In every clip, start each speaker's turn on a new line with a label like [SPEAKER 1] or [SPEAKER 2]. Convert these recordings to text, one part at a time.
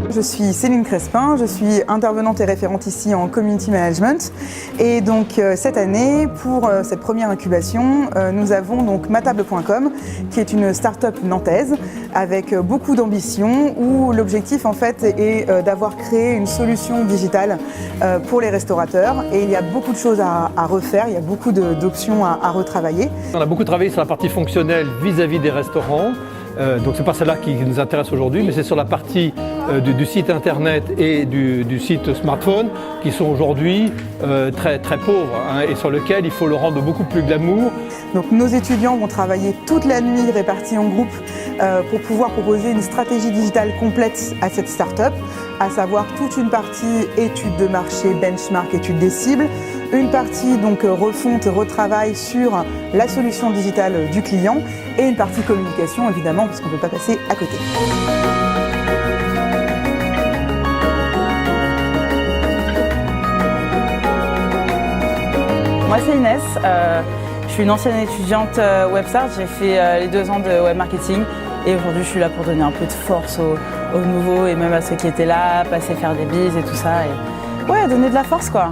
[SPEAKER 1] Je suis Céline Crespin, je suis intervenante et référente ici en Community Management. Et donc cette année, pour cette première incubation, nous avons donc matable.com, qui est une start-up nantaise avec beaucoup d'ambition, où l'objectif en fait est d'avoir créé une solution digitale pour les restaurateurs. Et il y a beaucoup de choses à refaire, il y a beaucoup d'options à retravailler.
[SPEAKER 2] On a beaucoup travaillé sur la partie fonctionnelle vis-à-vis des restaurants. Donc c'est pas celle-là qui nous intéresse aujourd'hui, mais c'est sur la partie du site internet et du site smartphone qui sont aujourd'hui très pauvres, hein, et sur lequel il faut le rendre beaucoup plus glamour.
[SPEAKER 1] Donc nos étudiants vont travailler toute la nuit répartis en groupe pour pouvoir proposer une stratégie digitale complète à cette start-up, à savoir toute une partie étude de marché, benchmark, étude des cibles, une partie donc refonte, retravail sur la solution digitale du client et une partie communication évidemment parce qu'on ne peut pas passer à côté.
[SPEAKER 3] Moi c'est Inès, je suis une ancienne étudiante WebStart, j'ai fait les 2 ans de web marketing et aujourd'hui je suis là pour donner un peu de force aux nouveaux et même à ceux qui étaient là, passer faire des bises et tout ça et ouais, donner de la force quoi.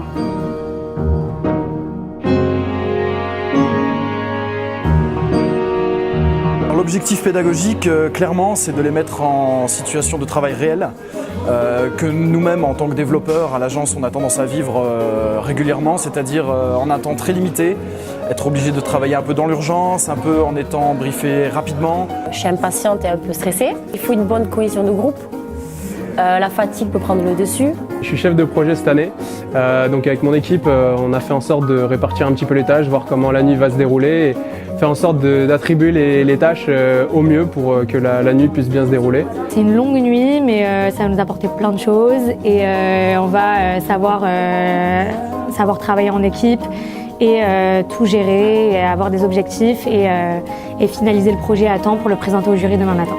[SPEAKER 4] L'objectif pédagogique, clairement, c'est de les mettre en situation de travail réel, que nous-mêmes, en tant que développeurs, à l'agence, on a tendance à vivre régulièrement, c'est-à-dire en un temps très limité, être obligé de travailler un peu dans l'urgence, un peu en étant briefé rapidement.
[SPEAKER 5] Je suis impatiente et un peu stressée. Il faut une bonne cohésion de groupe. La fatigue peut prendre le dessus.
[SPEAKER 6] Je suis chef de projet cette année, donc avec mon équipe, on a fait en sorte de répartir un petit peu les tâches, voir comment la nuit va se dérouler, et faire en sorte d'attribuer les tâches au mieux pour que la nuit puisse bien se dérouler.
[SPEAKER 7] C'est une longue nuit, mais ça va nous apporter plein de choses et on va savoir travailler en équipe et tout gérer, et avoir des objectifs et finaliser le projet à temps pour le présenter au jury demain matin.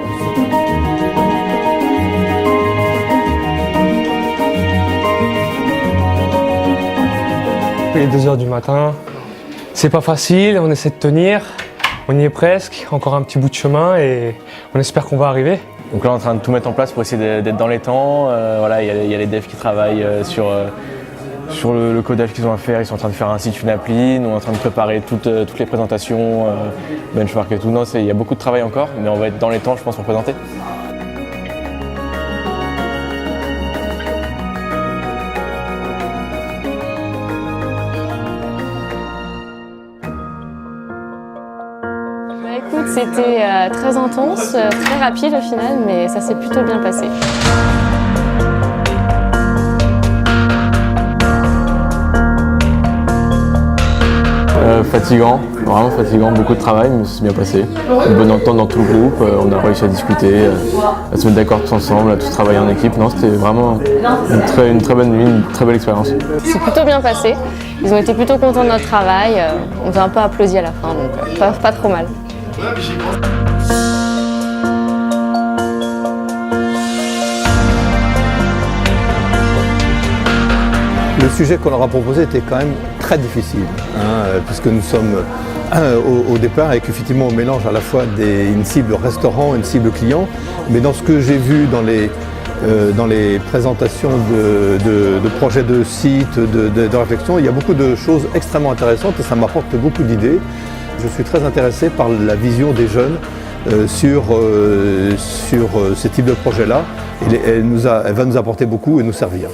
[SPEAKER 8] Il est 2 h du matin, c'est pas facile, on essaie de tenir, on y est presque, encore un petit bout de chemin et on espère qu'on va arriver.
[SPEAKER 9] Donc là on est en train de tout mettre en place pour essayer d'être dans les temps. Voilà, il y a les devs qui travaillent sur le codage qu'ils ont à faire, ils sont en train de faire un site, une appli, nous on est en train de préparer toutes les présentations, benchmark et tout. Non, il y a beaucoup de travail encore, mais on va être dans les temps je pense pour présenter.
[SPEAKER 5] Écoute, c'était très intense, très rapide au final, mais ça s'est plutôt bien passé.
[SPEAKER 9] Fatigant, vraiment fatigant, beaucoup de travail, mais ça s'est bien passé. Une bonne entente dans tout le groupe, on a réussi à discuter, à se mettre d'accord tous ensemble, à tous travailler en équipe. Non, c'était vraiment une très bonne nuit, une très belle expérience.
[SPEAKER 5] C'est plutôt bien passé, ils ont été plutôt contents de notre travail, on nous a un peu applaudi à la fin, donc pas trop mal.
[SPEAKER 10] Le sujet qu'on leur a proposé était quand même très difficile, puisque nous sommes au départ avec effectivement on mélange à la fois une cible restaurant et une cible client, mais dans ce que j'ai vu dans les présentations de projets de sites, de réflexion, il y a beaucoup de choses extrêmement intéressantes et ça m'apporte beaucoup d'idées. Je suis très intéressé par la vision des jeunes sur ce type de projet-là. Elle va nous apporter beaucoup et nous servir.